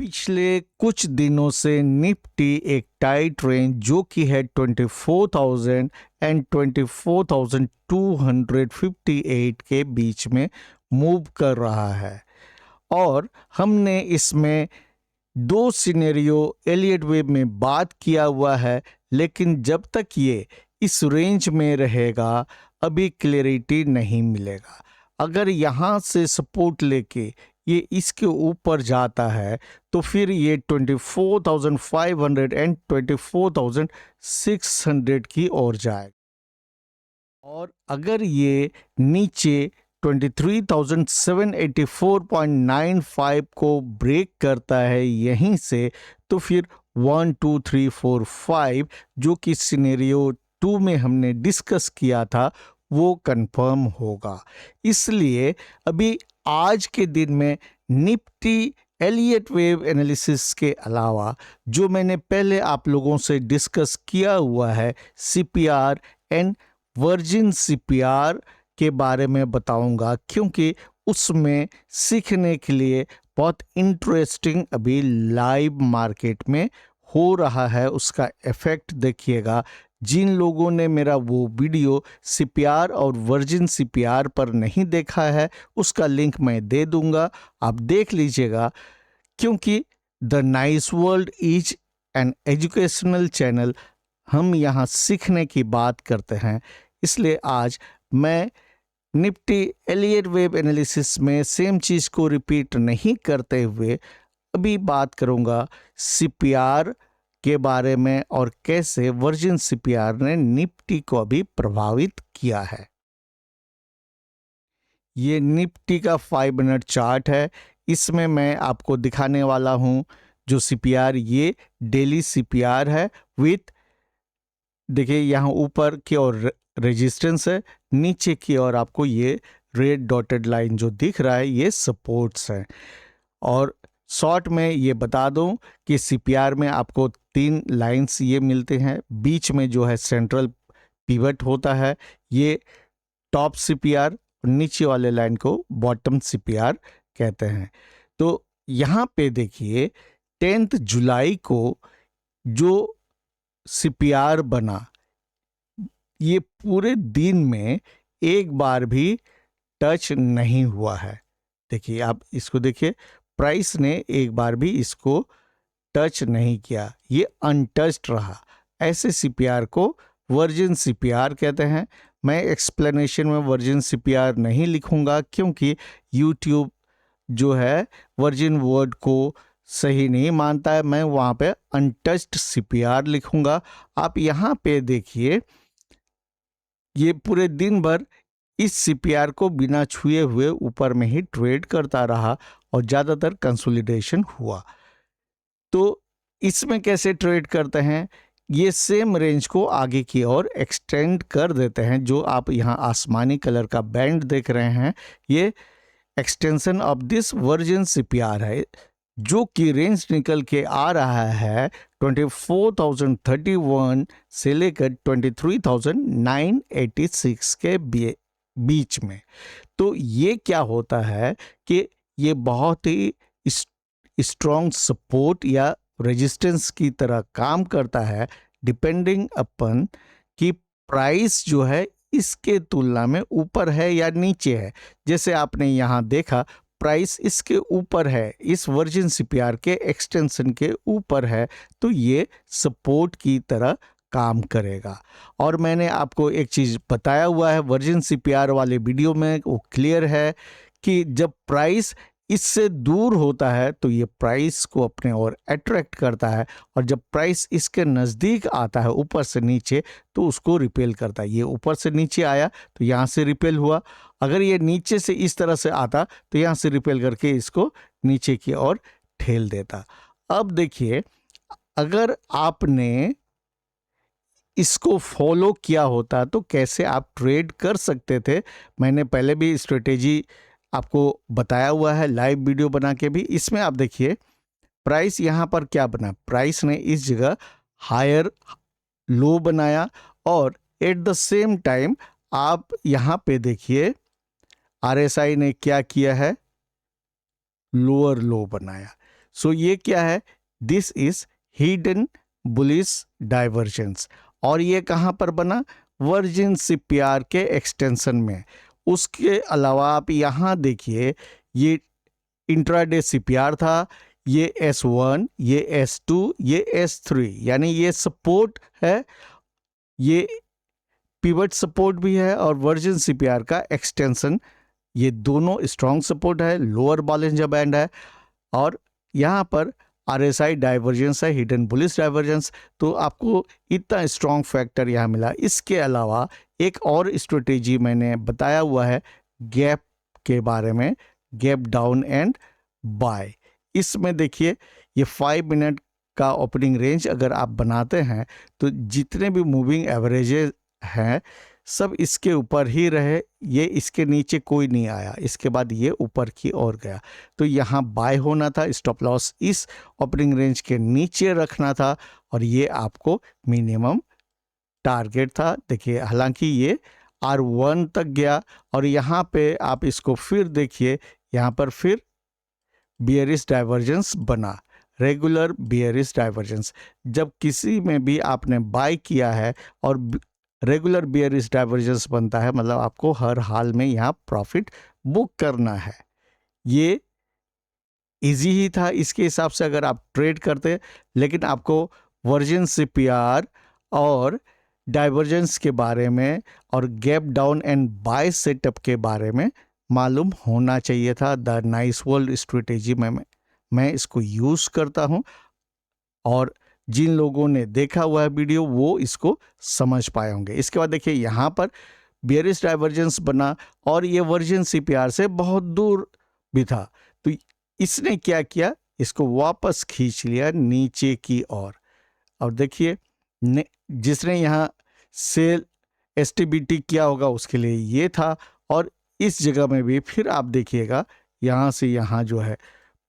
पिछले कुछ दिनों से निफ्टी एक टाइट रेंज जो कि है 24,000 एंड 24,258 के बीच में मूव कर रहा है और हमने इसमें दो सिनेरियो एलियट वेव में बात किया हुआ है, लेकिन जब तक ये इस रेंज में रहेगा अभी क्लैरिटी नहीं मिलेगा। अगर यहाँ से सपोर्ट लेके ये इसके ऊपर जाता है तो फिर ये 24,500 एंड 24,600 की ओर जाएगा और अगर ये नीचे 23,784.95 को ब्रेक करता है यहीं से, तो फिर 1 2 3 4 5 जो कि सिनेरियो 2 में हमने डिस्कस किया था वो कंफर्म होगा। इसलिए अभी आज के दिन में निफ्टी एलियट वेव एनालिसिस के अलावा जो मैंने पहले आप लोगों से डिस्कस किया हुआ है सीपीआर एंड वर्जिन सीपीआर के बारे में बताऊंगा, क्योंकि उसमें सीखने के लिए बहुत इंटरेस्टिंग अभी लाइव मार्केट में हो रहा है। उसका इफेक्ट देखिएगा। जिन लोगों ने मेरा वो वीडियो सीपीआर और वर्जिन सीपीआर पर नहीं देखा है उसका लिंक मैं दे दूंगा, आप देख लीजिएगा, क्योंकि the nice world is an educational channel. हम यहाँ सीखने की बात करते हैं, इसलिए आज मैं निफ्टी एलियट वेव एनालिसिस में सेम चीज़ को रिपीट नहीं करते हुए अभी बात करूंगा सीपीआर के बारे में और कैसे वर्जिन सीपीआर ने निफ्टी को अभी प्रभावित किया है। ये निफ्टी का 5 मिनट चार्ट है। इसमें मैं आपको दिखाने वाला हूं जो सीपीआर, ये डेली सीपीआर है विथ, देखिए यहाँ ऊपर की ओर रेजिस्टेंस है, नीचे की ओर आपको ये रेड डॉटेड लाइन जो दिख रहा है ये सपोर्ट्स हैं। और शॉर्ट में ये बता दूं कि सीपीआर में आपको 3 लाइंस ये मिलते हैं, बीच में जो है सेंट्रल पिवट होता है, ये टॉप सीपीआर, नीचे वाले लाइन को बॉटम सीपीआर कहते हैं। तो यहाँ पे देखिए 10 जुलाई को जो सीपीआर बना ये पूरे दिन में एक बार भी टच नहीं हुआ है। देखिए आप इसको देखिए, प्राइस ने एक बार भी इसको टच नहीं किया, ये अनटच्ड रहा। ऐसे सीपीआर को वर्जिन सीपीआर कहते हैं। मैं एक्सप्लेनेशन में वर्जिन सीपीआर नहीं लिखूंगा क्योंकि यूट्यूब जो है वर्जिन वर्ड को सही नहीं मानता है। मैं वहाँ पे अनटच्ड सीपीआर लिखूंगा। आप यहाँ पे देखिए ये पूरे दिन भर इस सीपीआर को बिना छुए हुए ऊपर में ही ट्रेड करता रहा और ज़्यादातर कंसोलिडेशन हुआ। तो इसमें कैसे ट्रेड करते हैं, ये सेम रेंज को आगे की ओर एक्सटेंड कर देते हैं। जो आप यहाँ आसमानी कलर का बैंड देख रहे हैं ये extension of this virgin CPR है, जो कि रेंज निकल के आ रहा है 24,031 से लेकर 23,986 के बीच में। तो ये क्या होता है कि ये बहुत ही स्ट्रॉन्ग सपोर्ट या रेजिस्टेंस की तरह काम करता है, डिपेंडिंग अपन कि प्राइस जो है इसके तुलना में ऊपर है या नीचे है। जैसे आपने यहाँ देखा प्राइस इसके ऊपर है, इस वर्जिन सीपीआर के एक्सटेंशन के ऊपर है, तो ये सपोर्ट की तरह काम करेगा। और मैंने आपको एक चीज़ बताया हुआ है वर्जिन सीपीआर वाले वीडियो में, वो क्लियर है कि जब प्राइस इससे दूर होता है तो ये प्राइस को अपने ओर अट्रैक्ट करता है, और जब प्राइस इसके नज़दीक आता है ऊपर से नीचे तो उसको रिपेल करता है। ये ऊपर से नीचे आया तो यहाँ से रिपेल हुआ, अगर ये नीचे से इस तरह से आता तो यहाँ से रिपेल करके इसको नीचे की ओर ठेल देता। अब देखिए अगर आपने इसको फॉलो किया होता तो कैसे आप ट्रेड कर सकते थे। मैंने पहले भी स्ट्रेटेजी आपको बताया हुआ है लाइव वीडियो बना के भी। इसमें आप देखिए प्राइस यहाँ पर क्या बना, प्राइस ने इस जगह हायर लो बनाया और एट द सेम टाइम आप यहाँ पे देखिए आरएसआई ने क्या किया है, लोअर लो बनाया। सो ये क्या है, this is hidden bullish divergence. और ये कहाँ पर बना, वर्जिन सीपीआर के एक्सटेंशन में। उसके अलावा आप यहाँ देखिए, ये इंट्राडे सीपीआर था, ये S1, ये S2, ये S3, यानी ये सपोर्ट है, ये पिवट सपोर्ट भी है, और वर्जिन सीपीआर का एक्सटेंशन, ये दोनों स्ट्रॉन्ग सपोर्ट है, लोअर बॉलिंजर बैंड है, और यहाँ पर RSI डाइवर्जेंस है, हिडन बुलिश डाइवर्जेंस। तो आपको इतना स्ट्रॉन्ग फैक्टर यहाँ मिला। इसके अलावा एक और स्ट्रेटेजी मैंने बताया हुआ है गैप के बारे में, गैप डाउन एंड बाय। इसमें देखिए, ये 5 मिनट का ओपनिंग रेंज अगर आप बनाते हैं तो जितने भी मूविंग एवरेजेस हैं सब इसके ऊपर ही रहे, ये इसके नीचे कोई नहीं आया, इसके बाद ये ऊपर की ओर गया। तो यहाँ बाय होना था, स्टॉप लॉस इस ओपनिंग रेंज के नीचे रखना था, और ये आपको मिनिमम टारगेट था। देखिए, हालांकि ये R1 तक गया, और यहाँ पे आप इसको फिर देखिए, यहाँ पर फिर बियरिश डाइवर्जेंस बना, रेगुलर बियरिश डाइवर्जेंस। जब किसी में भी आपने बाय किया है और रेगुलर बियरिश डाइवर्जेंस बनता है, मतलब आपको हर हाल में यहाँ प्रॉफिट बुक करना है। ये इजी ही था इसके हिसाब से अगर आप ट्रेड करते, लेकिन आपको वर्जिन सीपीआर और डाइवर्जेंस के बारे में और gap down and buy setup के बारे में मालूम होना चाहिए था। द नाइस वर्ल्ड स्ट्रेटेजी में मैं इसको यूज़ करता हूँ, और जिन लोगों ने देखा हुआ है वीडियो वो इसको समझ पाए होंगे। इसके बाद देखिए, यहाँ पर बियरिश डाइवर्जेंस बना, और ये वर्जिन सीपीआर से बहुत दूर भी था। तो इसने क्या किया, इसको वापस खींच लिया नीचे की ओर। और देखिए, जिसने यहाँ सेल एसटीबीटी किया होगा उसके लिए ये था, और इस जगह में भी फिर आप देखिएगा, यहाँ से यहाँ जो है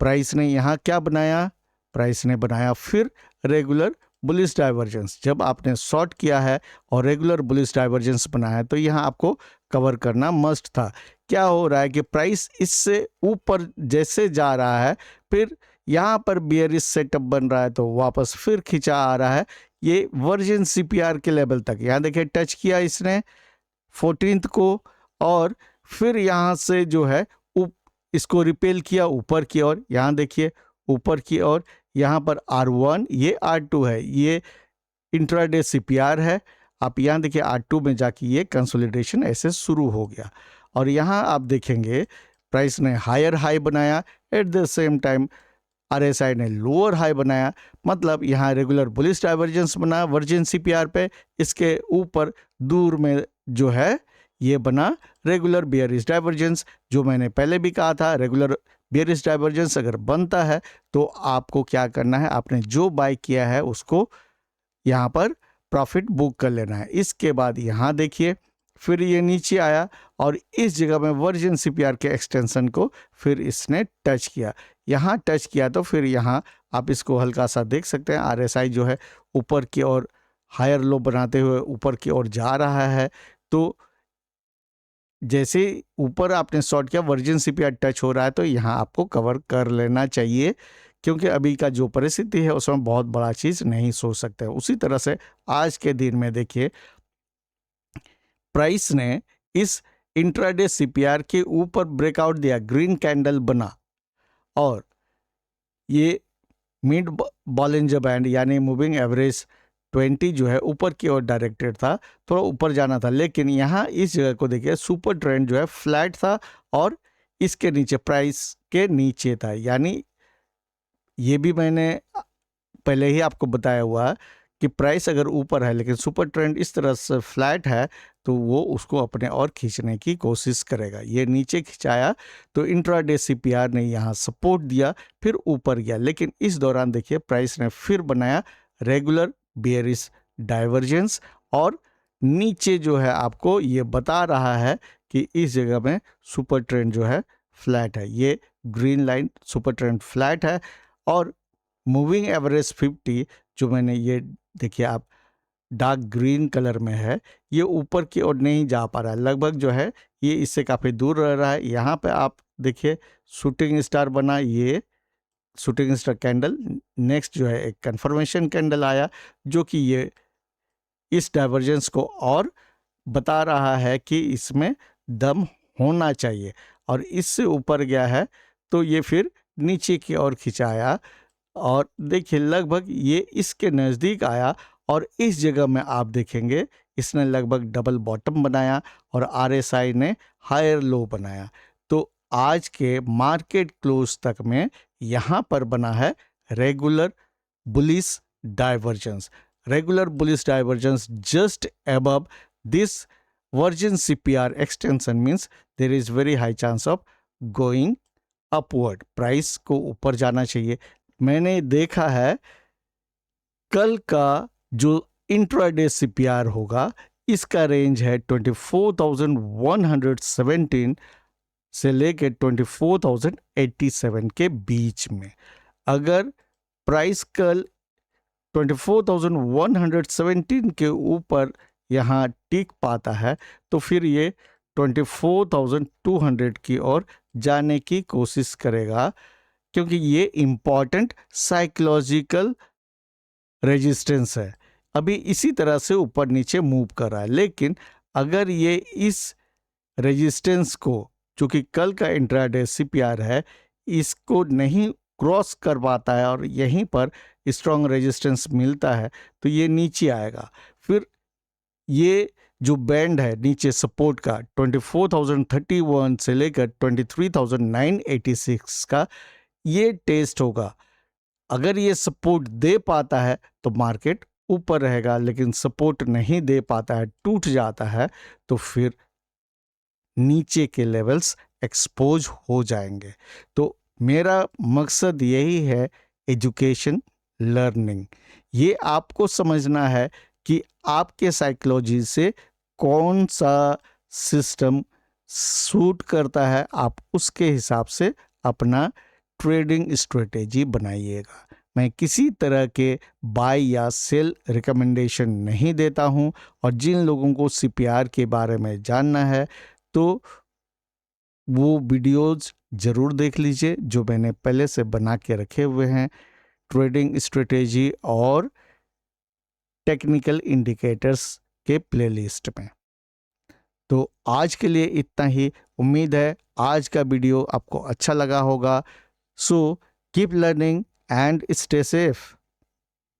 प्राइस ने यहाँ क्या बनाया, प्राइस ने बनाया फिर रेगुलर बुलिश डाइवर्जेंस। जब आपने शॉर्ट किया है और रेगुलर बुलिश डाइवर्जेंस बनाया तो यहाँ आपको कवर करना मस्ट था। क्या हो रहा है कि प्राइस इससे ऊपर जैसे जा रहा है, फिर यहाँ पर बियरिश सेटअप बन रहा है, तो वापस फिर खिंचा आ रहा है ये वर्जिन सीपीआर के लेवल तक। यहाँ देखिए, टच किया इसने 14 को, और फिर यहाँ से जो है इसको रिपेल किया ऊपर की ओर। यहाँ देखिए ऊपर की ओर, यहाँ पर R1, ये R2 है, ये इंट्राडे सीपीआर है। आप यहाँ देखिए R2 में जाके ये कंसोलिडेशन ऐसे शुरू हो गया, और यहाँ आप देखेंगे प्राइस ने हायर हाई बनाया, at the same time RSI ने लोअर हाई बनाया। मतलब यहाँ रेगुलर बुलिश डाइवर्जेंस बना वर्जिन सीपीआर पे, इसके ऊपर दूर में जो है ये बना रेगुलर बियरिश डाइवर्जेंस। जो मैंने पहले भी कहा था, रेगुलर बियरिश डाइवर्जेंस अगर बनता है तो आपको क्या करना है, आपने जो बाय किया है उसको यहाँ पर प्रॉफिट बुक कर लेना है। इसके बाद यहाँ देखिए फिर ये नीचे आया, और इस जगह में वर्जिन सीपीआर के एक्सटेंशन को फिर इसने टच किया। यहाँ टच किया तो फिर यहाँ आप इसको हल्का सा देख सकते हैं, RSI जो है ऊपर की ओर हायर लो बनाते हुए ऊपर की ओर जा रहा है। तो जैसे ऊपर आपने शॉर्ट किया, वर्जिन सीपीआर टच हो रहा है, तो यहाँ आपको कवर कर लेना चाहिए, क्योंकि अभी का जो परिस्थिति है उसमें बहुत बड़ा चीज़ नहीं सोच सकते। उसी तरह से आज के दिन में देखिए, प्राइस ने इस इंट्राडे सीपीआर के ऊपर ब्रेकआउट दिया, ग्रीन कैंडल बना, और ये मिड बॉलिंजर बैंड यानी मूविंग एवरेज 20 जो है ऊपर की ओर डायरेक्टेड था, थोड़ा ऊपर जाना था। लेकिन यहाँ इस जगह को देखिए, सुपर ट्रेंड जो है फ्लैट था, और इसके नीचे प्राइस के नीचे था। यानी ये भी मैंने पहले ही आपको बताया हुआ कि प्राइस अगर ऊपर है लेकिन सुपर ट्रेंड इस तरह से फ्लैट है, तो वो उसको अपने और खींचने की कोशिश करेगा। ये नीचे खिंचाया तो इंट्राडे सीपीआर ने यहाँ सपोर्ट दिया, फिर ऊपर गया। लेकिन इस दौरान देखिए प्राइस ने फिर बनाया रेगुलर बियरिश डाइवर्जेंस, और नीचे जो है आपको ये बता रहा है कि इस जगह में सुपर ट्रेंड जो है फ्लैट है। ये green line super trend flat है, और मूविंग एवरेज 50 जो मैंने ये देखिए आप डार्क ग्रीन कलर में है, ये ऊपर की ओर नहीं जा पा रहा है, लगभग जो है ये इससे काफ़ी दूर रह रहा है। यहाँ पे आप देखिए शूटिंग स्टार बना, ये शूटिंग स्टार कैंडल। नेक्स्ट जो है एक कंफर्मेशन कैंडल आया, जो कि ये इस डाइवर्जेंस को और बता रहा है कि इसमें दम होना चाहिए, और इससे ऊपर गया है तो ये फिर नीचे की ओर खिंचाया, और देखिए लगभग ये इसके नज़दीक आया, और इस जगह में आप देखेंगे इसने लगभग डबल बॉटम बनाया और आरएसआई ने हायर लो बनाया। तो आज के मार्केट क्लोज तक में यहाँ पर बना है regular bullish divergence. Regular bullish divergence just above this virgin CPR extension means there is very high chance of going upward। Price को ऊपर जाना चाहिए। मैंने देखा है कल का जो इंट्राडे CPR होगा इसका रेंज है 24,117 से लेकर 24,087 के बीच में। अगर प्राइस कल 24,117 के ऊपर यहाँ टिक पाता है तो फिर ये 24,200 की ओर जाने की कोशिश करेगा, क्योंकि ये इम्पॉर्टेंट साइकोलॉजिकल रेजिस्टेंस है। अभी इसी तरह से ऊपर नीचे मूव कर रहा है, लेकिन अगर ये इस रेजिस्टेंस को, जो कि कल का इंट्राडे CPR है, इसको नहीं क्रॉस कर पाता है और यहीं पर स्ट्रॉन्ग रेजिस्टेंस मिलता है तो ये नीचे आएगा। फिर ये जो बैंड है नीचे सपोर्ट का 24,031 से लेकर 23,986 का, ये टेस्ट होगा। अगर ये सपोर्ट दे पाता है तो मार्केट ऊपर रहेगा, लेकिन सपोर्ट नहीं दे पाता है, टूट जाता है, तो फिर नीचे के लेवल्स एक्सपोज हो जाएंगे। तो मेरा मकसद यही है, एजुकेशन, लर्निंग। ये आपको समझना है कि आपके साइकोलॉजी से कौन सा सिस्टम सूट करता है, आप उसके हिसाब से अपना ट्रेडिंग स्ट्रेटेजी बनाइएगा। मैं किसी तरह के बाय या सेल रिकमेंडेशन नहीं देता हूं, और जिन लोगों को CPR के बारे में जानना है तो वो वीडियोज़ ज़रूर देख लीजिए जो मैंने पहले से बना के रखे हुए हैं, ट्रेडिंग स्ट्रेटेजी और टेक्निकल इंडिकेटर्स के प्लेलिस्ट में। तो आज के लिए इतना ही। उम्मीद है आज का वीडियो आपको अच्छा लगा होगा। So keep learning and stay safe.